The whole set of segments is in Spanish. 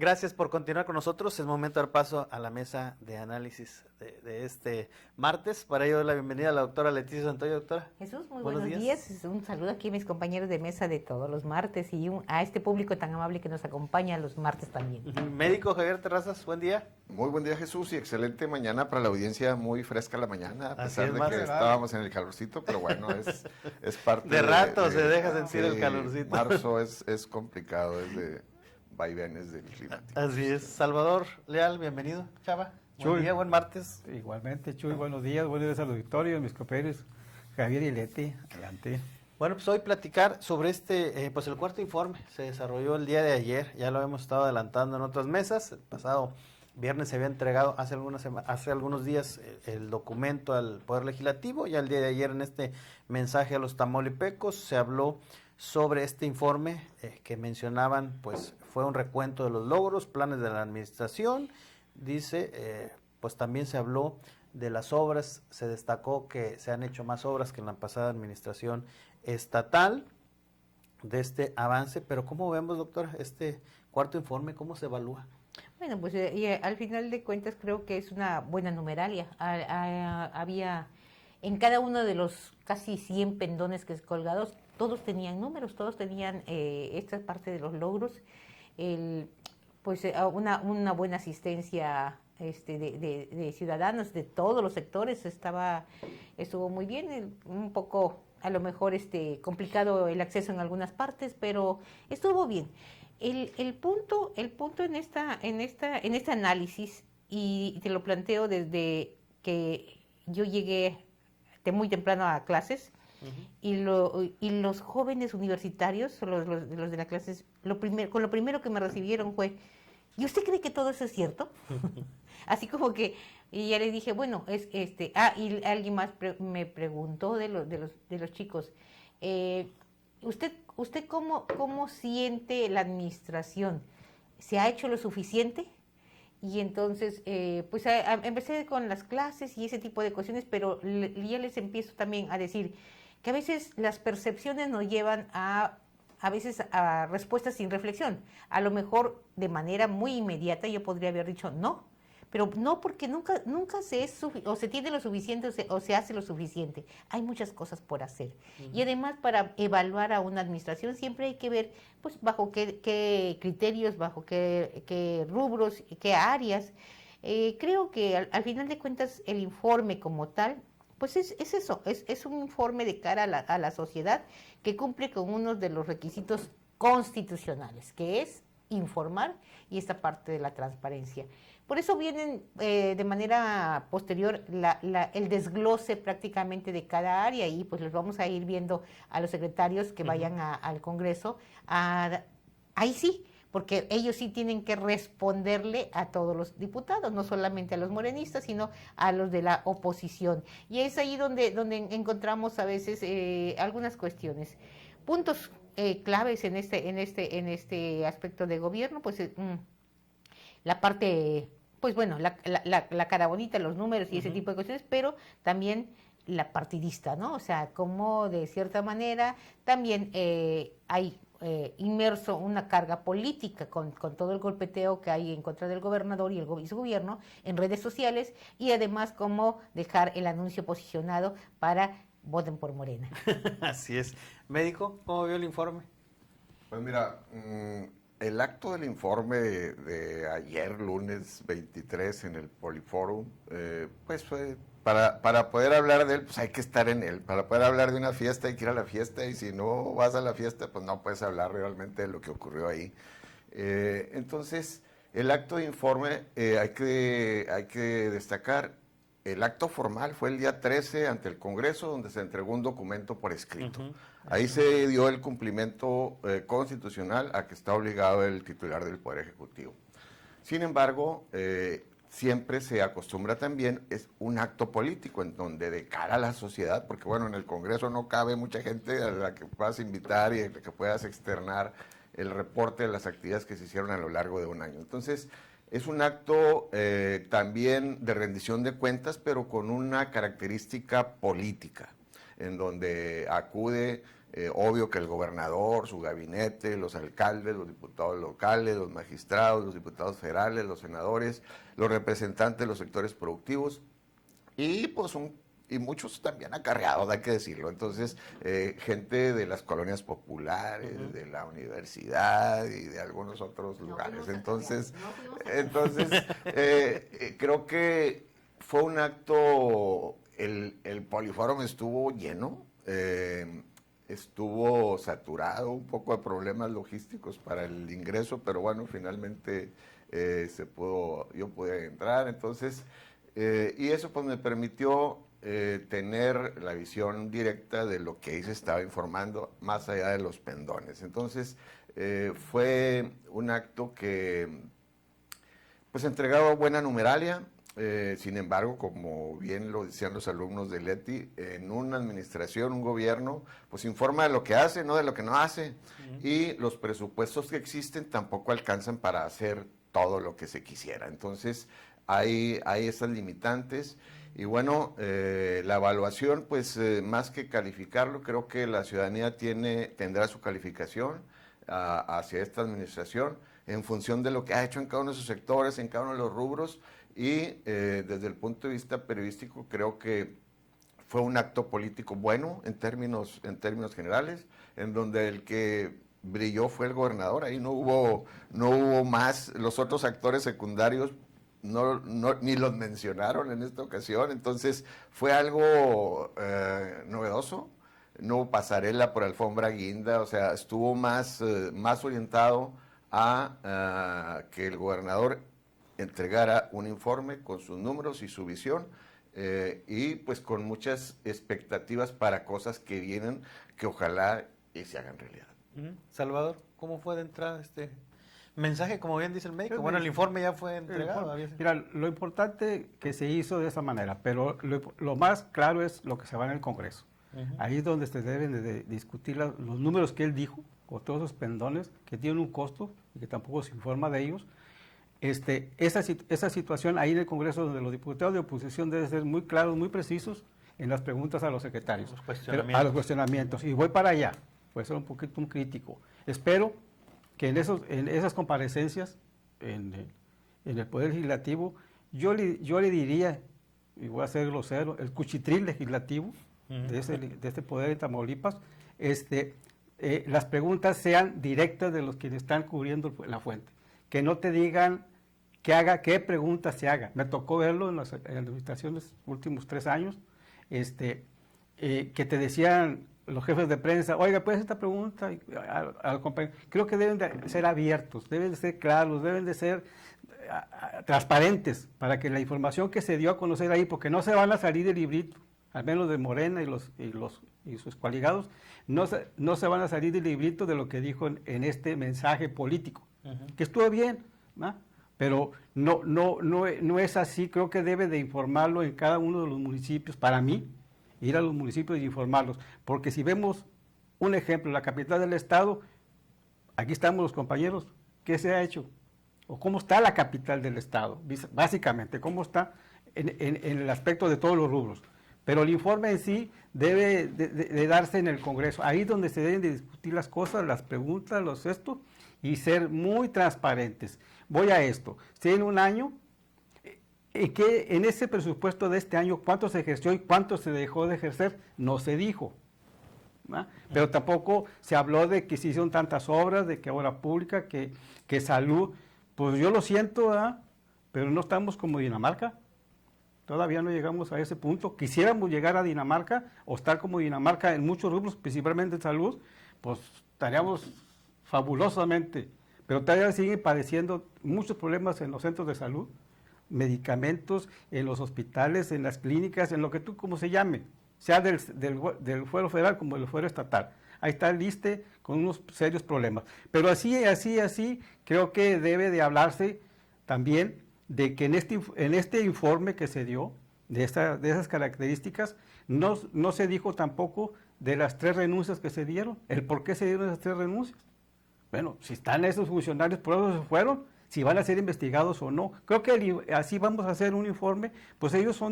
Gracias por continuar con nosotros. Es momento de dar paso a la mesa de análisis de este martes. Para ello doy la bienvenida a la doctora Leticia Santoyo. Doctora. Jesús, muy buenos días. Un saludo aquí a mis compañeros de mesa de todos los martes y a este público tan amable que nos acompaña los martes también. Médico Javier Terrazas, buen día. Muy buen día, Jesús, y excelente mañana para la audiencia, muy fresca la mañana, a pesar de que vale. estábamos en el calorcito, pero bueno, es parte de rato se deja sentir el calorcito. Marzo es complicado, es de vaivenes del clima. Así es. Salvador Leal, bienvenido. Chava, buen día, buen martes. Igualmente, Chuy, buenos días al auditorio, mis compañeros Javier y Leti, adelante. Bueno, pues hoy platicar sobre pues el cuarto informe. Se desarrolló el día de ayer, ya lo hemos estado adelantando en otras mesas. El pasado viernes se había entregado hace algunos días el documento al Poder Legislativo. Ya el día de ayer en este mensaje a los tamaulipecos se habló sobre este informe que mencionaban, pues fue un recuento de los logros, planes de la administración. Dice, pues también se habló de las obras, se destacó que se han hecho más obras que en la pasada administración estatal, de este avance. Pero ¿cómo vemos, doctora, este cuarto informe? ¿Cómo se evalúa? Bueno, pues al final de cuentas creo que es una buena numeralia. Había en cada uno de los casi 100 pendones que colgados, todos tenían números, todos tenían esta parte de los logros, una buena asistencia de ciudadanos de todos los sectores, estuvo muy bien, un poco a lo mejor complicado el acceso en algunas partes, pero estuvo bien. El punto en este análisis, y te lo planteo desde que yo llegué de muy temprano a clases, y los jóvenes universitarios, los de las clases, lo primero que me recibieron fue: ¿y usted cree que todo eso es cierto? Así como que, y ya le dije, bueno, y alguien más me preguntó de los chicos, ¿usted cómo siente la administración? ¿Se ha hecho lo suficiente? Y entonces, pues empecé con las clases y ese tipo de cuestiones, pero ya les empiezo también a decir que a veces las percepciones nos llevan a veces a respuestas sin reflexión. A lo mejor de manera muy inmediata yo podría haber dicho no, pero no, porque nunca se tiene lo suficiente o se hace lo suficiente. Hay muchas cosas por hacer. Y además, para evaluar a una administración siempre hay que ver pues bajo qué criterios, bajo qué rubros, qué áreas. Creo que al final de cuentas el informe como tal, pues es eso, es un informe de cara a la sociedad que cumple con uno de los requisitos constitucionales, que es informar, y esta parte de la transparencia. Por eso vienen de manera posterior el desglose prácticamente de cada área, y pues los vamos a ir viendo a los secretarios que vayan al Congreso. Ahí sí, porque ellos sí tienen que responderle a todos los diputados, no solamente a los morenistas, sino a los de la oposición. Y es ahí donde encontramos a veces algunas cuestiones. Puntos claves en este aspecto de gobierno, pues la parte, pues bueno, la cara bonita, los números y ese tipo de cuestiones, pero también la partidista, ¿no? O sea, como de cierta manera también hay inmerso una carga política con todo el golpeteo que hay en contra del gobernador y su gobierno en redes sociales, y además cómo dejar el anuncio posicionado para voten por Morena. Así es. Médico, ¿cómo vio el informe? Pues mira, el acto del informe de ayer, lunes 23, en el Poliforum, pues fue para poder hablar de él, pues hay que estar en él. Para poder hablar de una fiesta hay que ir a la fiesta, y si no vas a la fiesta, pues no puedes hablar realmente de lo que ocurrió ahí. Entonces, el acto de informe hay que destacar. El acto formal fue el día 13 ante el Congreso, donde se entregó un documento por escrito. Ahí se dio el cumplimiento constitucional a que está obligado el titular del Poder Ejecutivo. Sin embargo, siempre se acostumbra también, es un acto político en donde de cara a la sociedad, porque bueno, en el Congreso no cabe mucha gente a la que puedas invitar y a la que puedas externar el reporte de las actividades que se hicieron a lo largo de un año. Entonces, es un acto también de rendición de cuentas, pero con una característica política, en donde acude Obvio que el gobernador, su gabinete, los alcaldes, los diputados locales, los magistrados, los diputados federales, los senadores, los representantes de los sectores productivos y pues y muchos también acarreados, hay que decirlo. Entonces, gente de las colonias populares, de la universidad y de algunos otros lugares. Entonces, creo que fue un acto, el Poliforum estuvo lleno, estuvo saturado, un poco de problemas logísticos para el ingreso, pero bueno, finalmente yo pude entrar. Entonces, y eso pues me permitió tener la visión directa de lo que ahí se estaba informando, más allá de los pendones. Entonces, fue un acto que pues entregaba buena numeralia. Sin embargo, como bien lo decían los alumnos de Leti, en una administración, un gobierno, pues informa de lo que hace, no de lo que no hace. Y los presupuestos que existen tampoco alcanzan para hacer todo lo que se quisiera. Entonces, hay esas limitantes. Y bueno, la evaluación, pues más que calificarlo, creo que la ciudadanía tendrá su calificación hacia esta administración en función de lo que ha hecho en cada uno de sus sectores, en cada uno de los rubros. Y desde el punto de vista periodístico, creo que fue un acto político bueno en términos generales, en donde el que brilló fue el gobernador. Ahí no hubo más. Los otros actores secundarios ni los mencionaron en esta ocasión. Entonces fue algo novedoso. No hubo pasarela por alfombra guinda, o sea, estuvo más orientado a que el gobernador entregara un informe con sus números y su visión, y pues con muchas expectativas para cosas que vienen, que ojalá se hagan realidad. Salvador, ¿cómo fue de entrada este mensaje? Como bien dice el médico, bueno, el informe ya fue entregado. Mira, lo importante que se hizo de esa manera, pero lo más claro es lo que se va en el Congreso. Ahí es donde se deben de discutir los números que él dijo, o todos esos pendones que tienen un costo y que tampoco se informa de ellos. Esa situación ahí en el Congreso, donde los diputados de oposición deben ser muy claros, muy precisos en las preguntas a los secretarios, a los cuestionamientos. Y voy para allá, puede ser un poquito un crítico. Espero que en esas comparecencias, en el Poder Legislativo, yo le diría, y voy a ser grosero, el cuchitril legislativo de este Poder de Tamaulipas, las preguntas sean directas de los que están cubriendo la fuente. Que no te digan qué preguntas se haga. Me tocó verlo en las administraciones últimos 3 años, que te decían los jefes de prensa, oiga, pues esta pregunta al compañero. Creo que deben de ser abiertos, deben de ser claros, deben de ser transparentes para que la información que se dio a conocer ahí, porque no se van a salir del librito, al menos de Morena y sus coaligados, no se van a salir del librito de lo que dijo en este mensaje político, que estuvo bien, ¿no? Pero no es así. Creo que debe de informarlo en cada uno de los municipios. Para mí, ir a los municipios y informarlos, porque si vemos un ejemplo, la capital del estado, aquí estamos los compañeros, ¿qué se ha hecho? ¿O cómo está la capital del estado? Básicamente, ¿cómo está en el aspecto de todos los rubros? Pero el informe en sí debe de darse en el Congreso, ahí es donde se deben de discutir las cosas, las preguntas, y ser muy transparentes. Voy a esto, si en un año, en ese presupuesto de este año, ¿cuánto se ejerció y cuánto se dejó de ejercer? No se dijo, ¿no? Pero tampoco se habló de que se hicieron tantas obras, de que obra pública, que salud. Pues yo lo siento, ¿verdad? Pero no estamos como Dinamarca. Todavía no llegamos a ese punto. Quisiéramos llegar a Dinamarca o estar como Dinamarca en muchos rubros, principalmente en salud, pues estaríamos fabulosamente. Pero todavía siguen padeciendo muchos problemas en los centros de salud, medicamentos, en los hospitales, en las clínicas, en lo que como se llame, sea del fuero federal como del fuero estatal. Ahí está el ISSSTE con unos serios problemas. Pero así, creo que debe de hablarse también de que en este informe que se dio, de esas características, no se dijo tampoco de las 3 renuncias que se dieron, el por qué se dieron esas 3 renuncias. Bueno, si están esos funcionarios, por eso se fueron, si van a ser investigados o no. Creo que así vamos a hacer un informe, pues ellos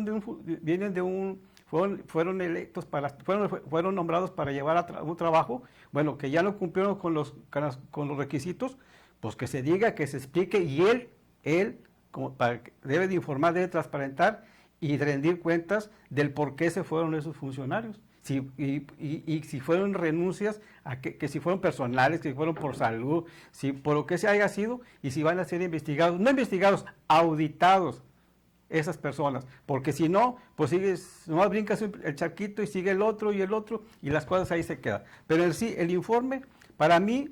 vienen de un fueron electos fueron nombrados para llevar un trabajo, bueno, que ya no cumplieron con los requisitos, pues que se diga, que se explique, y él debe de informar, debe transparentar y rendir cuentas del por qué se fueron esos funcionarios. Y si fueron renuncias, que si fueron personales, que si fueron por salud, si por lo que se haya sido, y si van a ser investigados, no investigados, auditados esas personas, porque si no, pues sigues, nomás brincas el charquito y sigue el otro, y las cosas ahí se quedan. Pero sí, el informe, para mí,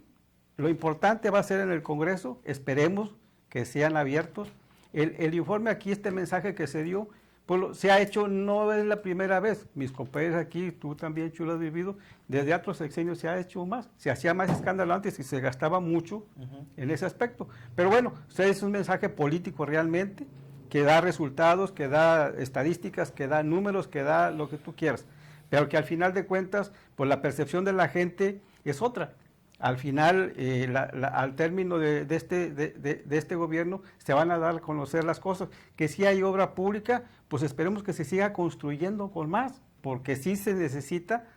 lo importante va a ser en el Congreso, esperemos que sean abiertos. El informe aquí, este mensaje que se dio, pues se ha hecho, no es la primera vez, mis compañeros aquí, tú también, Chulo, has vivido, desde otros sexenios se ha hecho más, se hacía más escándalo antes y se gastaba mucho en ese aspecto. Pero bueno, es un mensaje político realmente, que da resultados, que da estadísticas, que da números, que da lo que tú quieras, pero que al final de cuentas, pues la percepción de la gente es otra. Al final, al término de este gobierno, se van a dar a conocer las cosas. Que si hay obra pública, pues esperemos que se siga construyendo con más, porque sí se necesita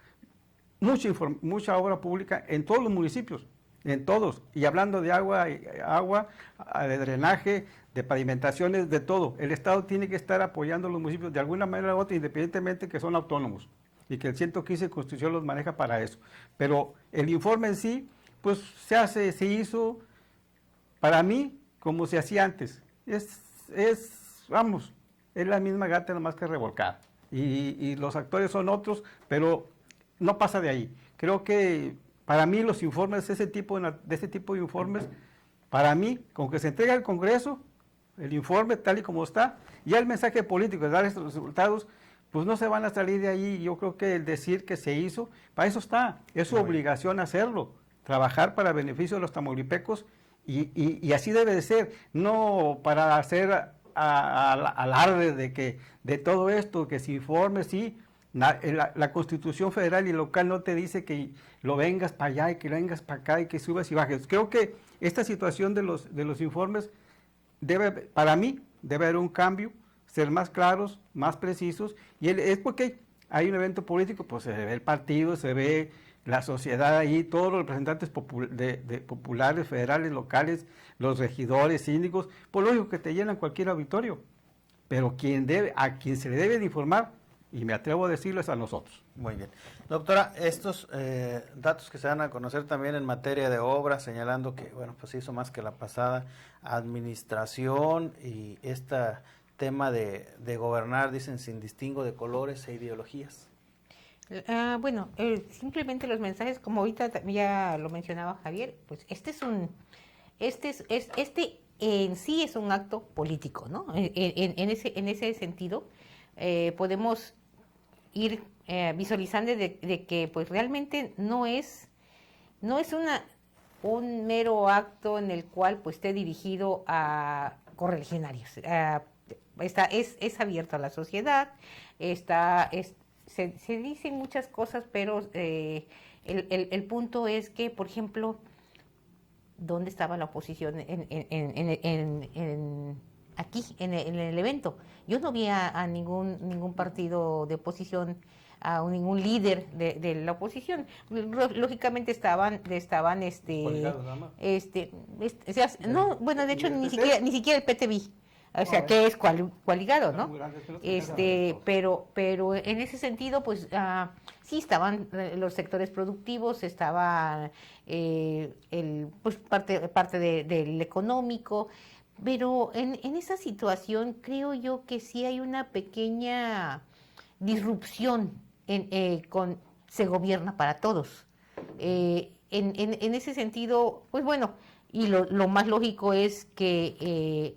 mucha obra pública en todos los municipios, en todos. Y hablando de agua, de drenaje, de pavimentaciones, de todo. El Estado tiene que estar apoyando a los municipios de alguna manera u otra, independientemente que son autónomos, y que el 115 de Constitución los maneja para eso. Pero el informe en sí, pues se hizo, para mí, como se hacía antes. Vamos, es la misma gata, nomás que revolcada. Y los actores son otros, pero no pasa de ahí. Creo que para mí los informes, de este tipo de informes, para mí, con que se entregue al Congreso, el informe tal y como está, ya el mensaje político de dar estos resultados, pues no se van a salir de ahí. Yo creo que el decir que se hizo, para eso está, es su obligación hacerlo, trabajar para beneficio de los tamaulipecos, y así debe de ser, no para hacer alarde de todo esto, que se informe, sí. La Constitución federal y local no te dice que lo vengas para allá y que lo vengas para acá y que subas y bajes. Creo que esta situación de los informes para mí, debe haber un cambio, ser más claros, más precisos, y es porque hay un evento político, pues se ve el partido, se ve la sociedad ahí, todos los representantes populares, federales, locales, los regidores, síndicos, pues lógico que te llenan cualquier auditorio, pero a quien se le debe de informar, y me atrevo a decirlo, es a nosotros. Muy bien. Doctora, estos datos que se van a conocer también en materia de obras, señalando que, bueno, pues hizo más que la pasada administración, y este tema de gobernar, dicen, sin distingo de colores e ideologías. Bueno, simplemente los mensajes, como ahorita ya lo mencionaba Javier, pues este en sí es un acto político, ¿no? En ese sentido, podemos ir visualizando de que pues realmente no es un mero acto en el cual pues esté dirigido a correligionarios. Es abierto a la sociedad, se dicen muchas cosas, pero el punto es que, por ejemplo, ¿dónde estaba la oposición aquí, en el evento? Yo no vi a ningún partido de oposición, a ningún líder de la oposición. Lógicamente estaban no, bueno, de hecho ni siquiera el PTV. O sea, que es coaligado, ¿no? Pero en ese sentido, pues sí estaban los sectores productivos, estaba pues parte del económico, pero en esa situación creo yo que sí hay una pequeña disrupción se gobierna para todos. En ese sentido, pues bueno, y lo más lógico es que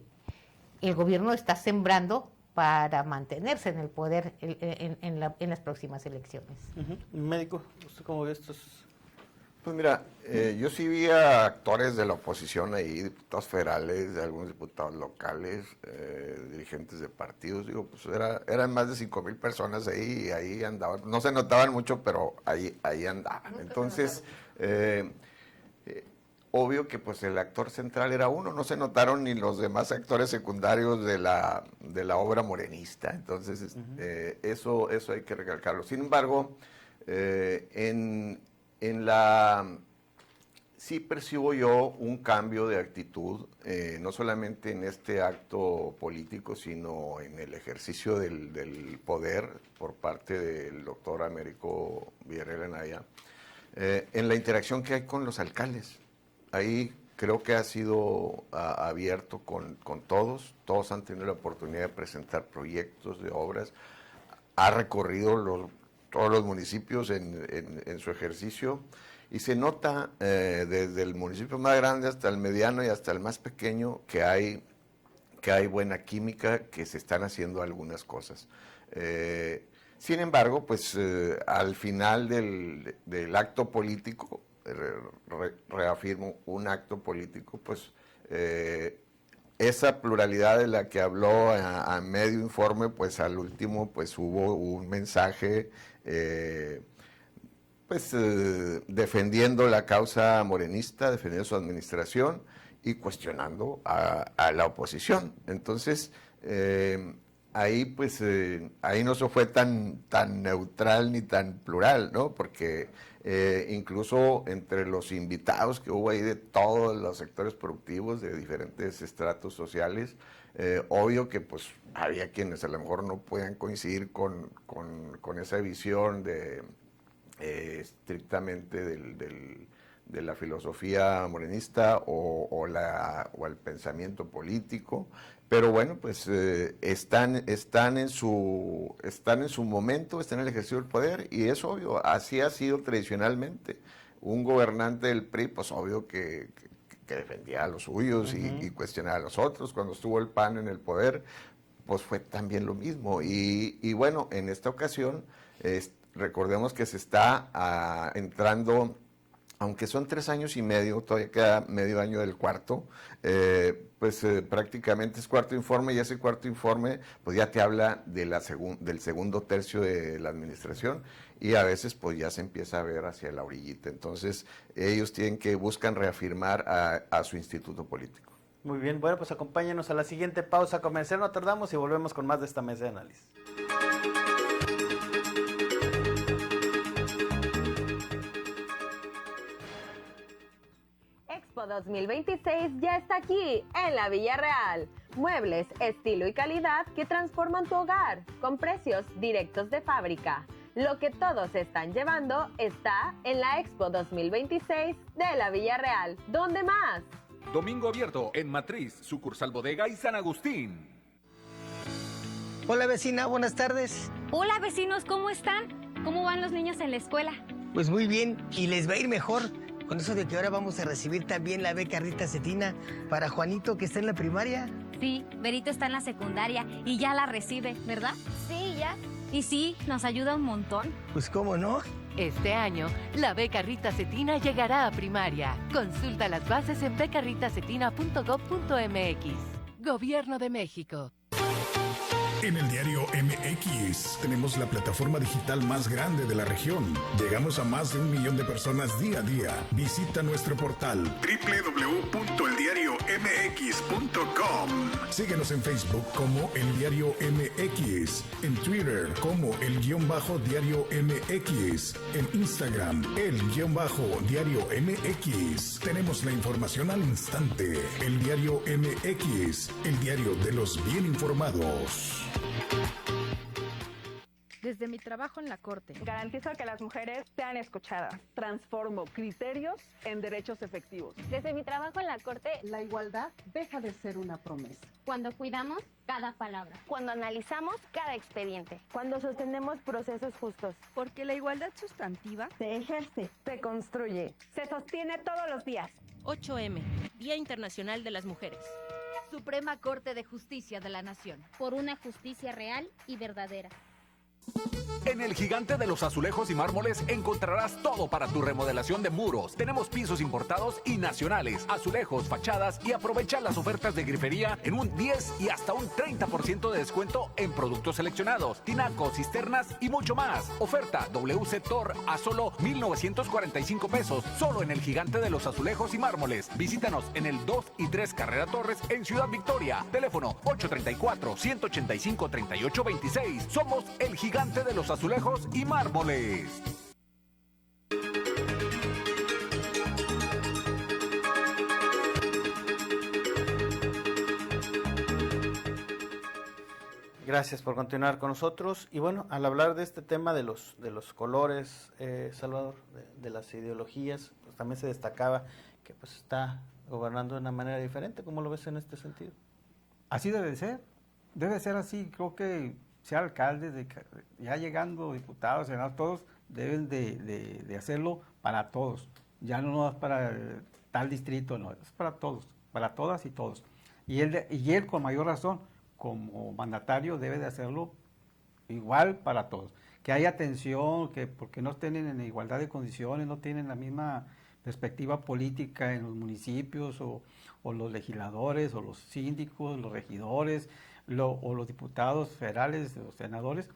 el gobierno está sembrando para mantenerse en el poder en las próximas elecciones. Médico, ¿usted cómo ve estos? Pues mira, yo sí vi a actores de la oposición ahí, diputados federales, algunos diputados locales, dirigentes de partidos, digo, pues eran más de 5,000 personas ahí, y ahí andaban, no se notaban mucho, pero ahí andaban. Entonces, obvio que pues el actor central era uno, no se notaron ni los demás actores secundarios de la obra morenista, entonces eso hay que recalcarlo. Sin embargo, sí percibo yo un cambio de actitud, no solamente en este acto político, sino en el ejercicio del poder por parte del doctor Américo Villarreal Anaya, en la interacción que hay con los alcaldes. Ahí creo que ha sido abierto con todos han tenido la oportunidad de presentar proyectos de obras, ha recorrido todos los municipios en su ejercicio, y se nota desde el municipio más grande hasta el mediano y hasta el más pequeño que hay buena química, que se están haciendo algunas cosas. Sin embargo, pues al final del acto político, reafirmo, un acto político, pues esa pluralidad de la que habló a medio informe, pues al último pues hubo un mensaje defendiendo la causa morenista, defendiendo su administración y cuestionando a la oposición. Entonces, ahí no se fue tan neutral ni tan plural, ¿no? Porque incluso entre los invitados que hubo ahí de todos los sectores productivos, de diferentes estratos sociales, obvio que pues había quienes a lo mejor no podían coincidir con esa visión estrictamente de la filosofía morenista o el pensamiento político, pero bueno, pues están en su momento, están en el ejercicio del poder, y es obvio, así ha sido tradicionalmente. Un gobernante del PRI, pues obvio que defendía a los suyos y cuestionaba a los otros. Cuando estuvo el PAN en el poder, pues fue también lo mismo. Y bueno, en esta ocasión, recordemos que se está entrando, aunque son 3 años y medio, todavía queda medio año del cuarto, prácticamente es cuarto informe, y ese cuarto informe pues ya te habla del segundo tercio de la administración, y a veces pues ya se empieza a ver hacia la orillita. Entonces ellos buscan reafirmar a su instituto político. Muy bien, bueno, pues acompáñenos a la siguiente pausa comercial, no tardamos, y volvemos con más de esta mesa de análisis. Expo 2026 ya está aquí, en la Villarreal. Muebles, estilo y calidad que transforman tu hogar, con precios directos de fábrica. Lo que todos están llevando está en la Expo 2026 de la Villarreal. ¿Dónde más? Domingo abierto en Matriz, sucursal Bodega y San Agustín. Hola vecina, buenas tardes. Hola vecinos, ¿cómo están? ¿Cómo van los niños en la escuela? Pues muy bien, y les va a ir mejor con eso de que ahora vamos a recibir también la beca Rita Cetina para Juanito, que está en la primaria. Sí, Berito está en la secundaria y ya la recibe, ¿verdad? Sí, ya. Y sí, nos ayuda un montón. Pues cómo no. Este año, la beca Rita Cetina llegará a primaria. Consulta las bases en becarritacetina.gov.mx. Gobierno de México. En el diario MX tenemos la plataforma digital más grande de la región. Llegamos a más de 1 millón de personas día a día. Visita nuestro portal www.eldiariomx.com. Síguenos en Facebook como El Diario MX, en Twitter como El_Diario MX, en Instagram El_Diario MX. Tenemos la información al instante. El Diario MX, el diario de los bien informados. Desde mi trabajo en la Corte, garantizo que las mujeres sean escuchadas. Transformo criterios en derechos efectivos. Desde mi trabajo en la Corte, la igualdad deja de ser una promesa. Cuando cuidamos cada palabra. Cuando analizamos cada expediente. Cuando sostenemos procesos justos. Porque la igualdad sustantiva se ejerce, se construye, se sostiene todos los días. 8M, Día Internacional de las Mujeres. Suprema Corte de Justicia de la Nación. Por una justicia real y verdadera. En el Gigante de los Azulejos y Mármoles encontrarás todo para tu remodelación de muros. Tenemos pisos importados y nacionales, azulejos, fachadas y aprovecha las ofertas de grifería en un 10 y hasta un 30% de descuento en productos seleccionados, tinacos, cisternas y mucho más. Oferta WC Tor a solo 1,945 pesos, solo en el Gigante de los Azulejos y Mármoles. Visítanos en el 2 y 3 Carrera Torres en Ciudad Victoria. Teléfono 834-185-3826. Somos el Gigante de los Azulejos y Mármoles. Gracias por continuar con nosotros. Y bueno, al hablar de este tema de los colores, Salvador, de las ideologías, pues también se destacaba que pues está gobernando de una manera diferente. ¿Cómo lo ves en este sentido? Así debe ser así. Creo que sea alcalde, ya llegando diputados, senadores, todos deben de hacerlo para todos. Ya no es para tal distrito, no, es para todos, para todas y todos. Y él con mayor razón, como mandatario, debe de hacerlo igual para todos. Que haya atención, que porque no estén en igualdad de condiciones, no tienen la misma perspectiva política en los municipios o los legisladores o los síndicos, los regidores o los diputados federales, los senadores,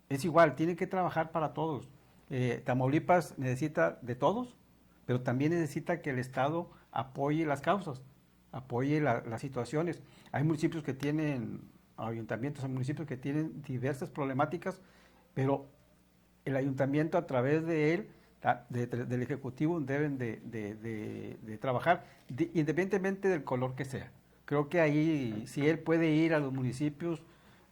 es igual, tienen que trabajar para todos. Tamaulipas necesita de todos, pero también necesita que el Estado apoye las causas, apoye las situaciones. Hay municipios que tienen, ayuntamientos, hay municipios que tienen diversas problemáticas, pero el ayuntamiento a través de él, del Ejecutivo, deben de trabajar, independientemente del color que sea. Creo que ahí, si él puede ir a los municipios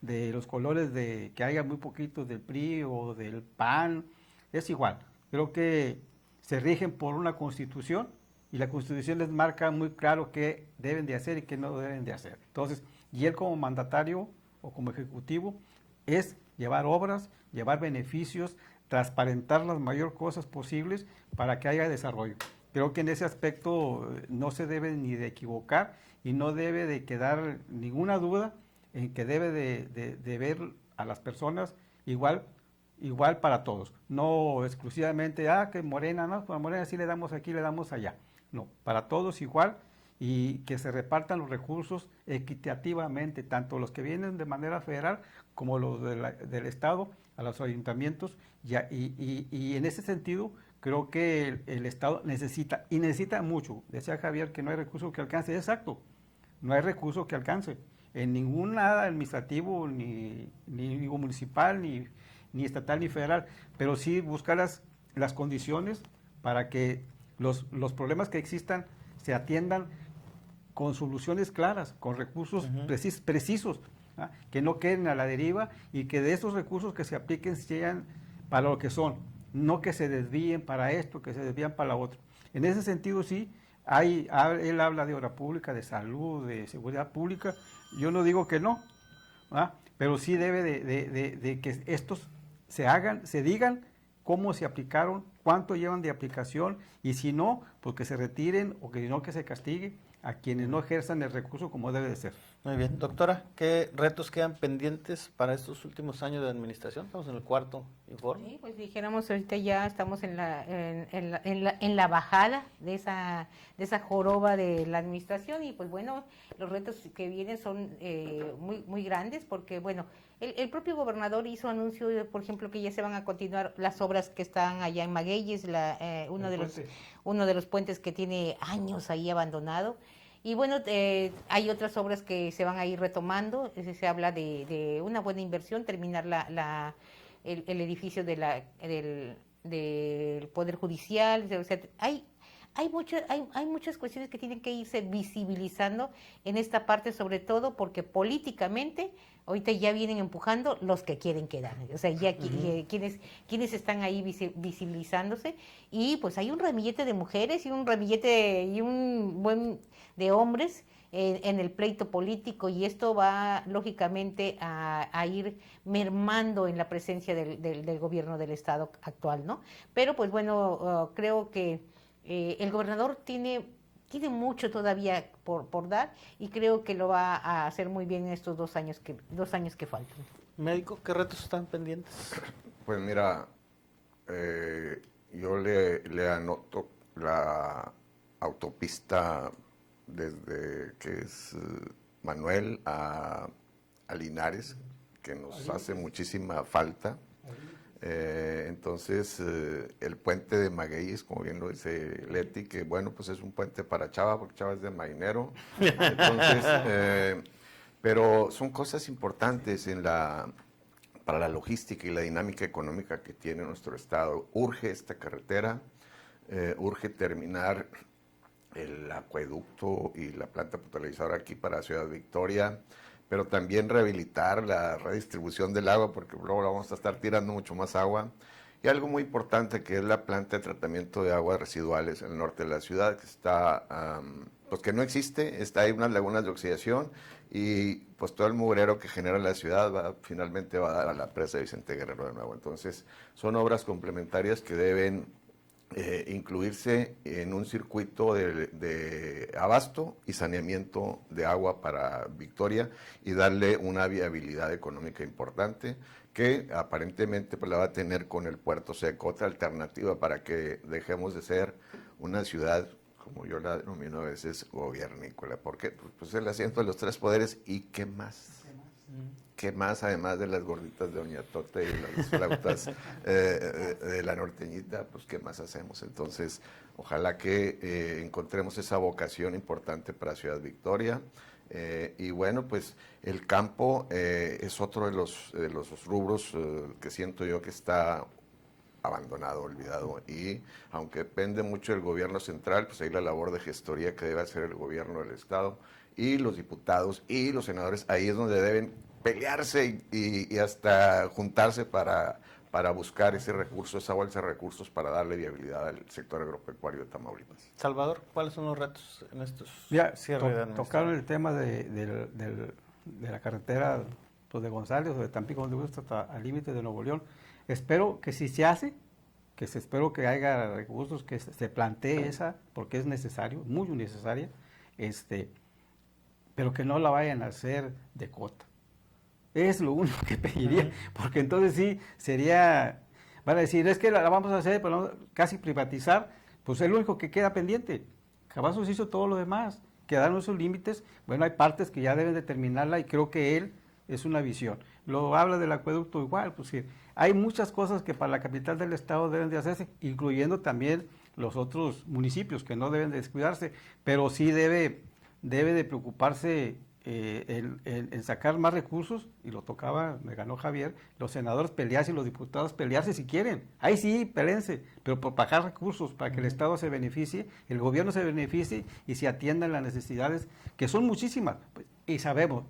de los colores que haya muy poquitos del PRI o del PAN, es igual. Creo que se rigen por una constitución y la constitución les marca muy claro qué deben de hacer y qué no deben de hacer. Entonces, y él como mandatario o como ejecutivo es llevar obras, llevar beneficios, transparentar las mayores cosas posibles para que haya desarrollo. Creo que en ese aspecto no se debe ni de equivocar y no debe de quedar ninguna duda en que debe de ver a las personas igual para todos. No exclusivamente, que Morena, no, para Morena sí le damos aquí, le damos allá. No, para todos igual y que se repartan los recursos equitativamente, tanto los que vienen de manera federal como los del Estado a los ayuntamientos. Y en ese sentido, creo que el Estado necesita mucho. Decía Javier que no hay recurso que alcance. Exacto, no hay recurso que alcance en ningún nada administrativo, ni municipal, ni estatal, ni federal, pero sí buscar las condiciones para que los problemas que existan se atiendan con soluciones claras, con recursos precisos, ¿ah? Que no queden a la deriva y que de esos recursos que se apliquen sean para lo que son, no que se desvíen para esto, que se desvían para lo otro. En ese sentido sí, él habla de obra pública, de salud, de seguridad pública, yo no digo que no, ¿ah? Pero sí debe de que estos se digan cómo se aplicaron, cuánto llevan de aplicación y si no, pues que se retiren o que no, que se castigue a quienes no ejerzan el recurso como debe de ser. Muy bien. Doctora, ¿qué retos quedan pendientes para estos últimos años de administración? Estamos en el cuarto informe. Sí, pues dijéramos ahorita ya estamos en la bajada de esa joroba de la administración y pues bueno, los retos que vienen son muy grandes porque bueno, el propio gobernador hizo anuncio, por ejemplo, que ya se van a continuar las obras que están allá en Magueyes, uno de los puentes que tiene años ahí abandonado. Y bueno, hay otras obras que se van a ir retomando. Se habla de una buena inversión, terminar el edificio del Poder Judicial. O sea, hay muchas cuestiones que tienen que irse visibilizando en esta parte, sobre todo porque políticamente ahorita ya vienen empujando los que quieren quedar, o sea, ya quienes están ahí visibilizándose, y pues hay un ramillete de mujeres y un ramillete y un buen de hombres en el pleito político, y esto va lógicamente a ir mermando en la presencia del gobierno del estado actual, ¿no? Pero pues bueno, creo que el gobernador tiene mucho todavía por dar y creo que lo va a hacer muy bien en estos 2 años que faltan. Médico, ¿qué retos están pendientes? Pues mira, yo le anoto la autopista desde que es Manuel a Linares, que nos hace muchísima falta. Entonces, el puente de Magueyes, como bien lo dice Leti, que bueno, pues es un puente para Chava, porque Chava es de Mainero. Entonces, pero son cosas importantes para la logística y la dinámica económica que tiene nuestro estado. Urge esta carretera, urge terminar el acueducto y la planta potabilizadora aquí para Ciudad Victoria, pero también rehabilitar la redistribución del agua, porque luego vamos a estar tirando mucho más agua. Y algo muy importante, que es la planta de tratamiento de aguas residuales en el norte de la ciudad, que está, pues que no existe, hay unas lagunas de oxidación, y pues todo el mugrero que genera la ciudad finalmente va a dar a la presa de Vicente Guerrero de nuevo. Entonces, son obras complementarias que deben incluirse en un circuito de abasto y saneamiento de agua para Victoria y darle una viabilidad económica importante que aparentemente pues, la va a tener con el Puerto Seco, otra alternativa para que dejemos de ser una ciudad, como yo la denomino a veces, gobiernícola, porque pues el asiento de los tres poderes. ¿Y qué más? ¿Qué más, además de las gorditas de Doña Tota y las flautas de la norteñita? Pues, ¿qué más hacemos? Entonces, ojalá que encontremos esa vocación importante para Ciudad Victoria. Y bueno, pues el campo es otro de los rubros que siento yo que está abandonado, olvidado. Y aunque depende mucho del gobierno central, pues hay la labor de gestoría que debe hacer el gobierno del Estado y los diputados y los senadores. Ahí es donde deben pelearse y hasta juntarse para buscar ese recurso, esa bolsa de recursos para darle viabilidad al sector agropecuario de Tamaulipas. Salvador, ¿cuáles son los retos en estos cierres de tocaron el tema de la carretera pues, de González o de Tampico, donde gusta, hasta al límite de Nuevo León. Espero que si se hace, espero que haya recursos, que se plantee esa, porque es necesario, muy necesaria, pero que no la vayan a hacer de cota. Es lo único que pediría, porque entonces sí sería, van a decir, es que la vamos a hacer, pero casi privatizar, pues es lo único que queda pendiente. Cavazos hizo todo lo demás, quedaron esos límites, bueno, hay partes que ya deben determinarla y creo que él es una visión. Lo habla del acueducto igual, pues sí, hay muchas cosas que para la capital del estado deben de hacerse, incluyendo también los otros municipios que no deben de descuidarse, pero sí debe de preocuparse en sacar más recursos, y lo tocaba, me ganó Javier, los senadores pelearse y los diputados pelearse si quieren, ahí sí, pelense, pero por pagar recursos para que el Estado se beneficie, el gobierno se beneficie y se atiendan las necesidades, que son muchísimas, y sabemos,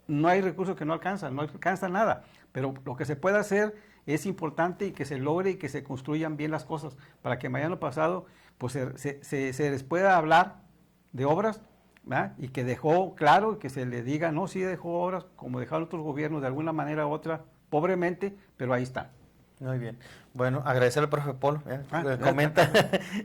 no hay recursos que no alcanzan, no alcanza nada, pero lo que se puede hacer es importante y que se logre y que se construyan bien las cosas, para que mañana pasado pues se les pueda hablar de obras, ¿verdad? Y que dejó claro y que se le diga, no, sí dejó obras, como dejaron otros gobiernos de alguna manera u otra, pobremente, pero ahí está. Muy bien. Bueno, agradecer al profe Polo. Comenta,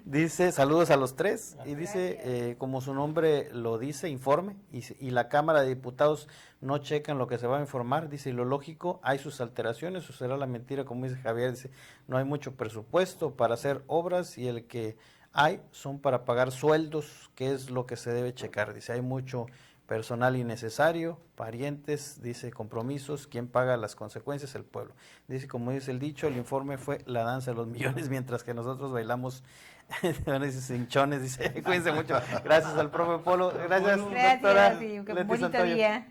dice, saludos a los tres, y dice, como su nombre lo dice, informe, y la Cámara de Diputados no checan lo que se va a informar, dice, y lo lógico, hay sus alteraciones, o será la mentira, como dice Javier, dice, no hay mucho presupuesto para hacer obras, y el que hay son para pagar sueldos, que es lo que se debe checar, dice, hay mucho personal innecesario, parientes, dice, compromisos, ¿quién paga las consecuencias? El pueblo. Dice, como dice el dicho, el informe fue la danza de los millones, mientras que nosotros bailamos, dice, cinchones, dice, cuídense mucho. Gracias al profe Polo, gracias, doctora. Gracias, bonito día.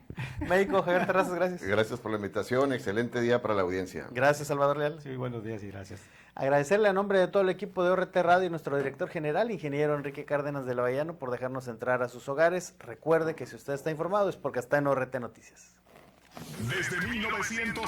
Médico Javier Terrazas, gracias. Gracias por la invitación, excelente día para la audiencia. Gracias, Salvador Leal. Sí, buenos días y gracias. Agradecerle a nombre de todo el equipo de ORT Radio y nuestro director general, ingeniero Enrique Cárdenas de la Vallano, por dejarnos entrar a sus hogares. Recuerde que si usted está informado es porque está en ORT Noticias. Desde 1930.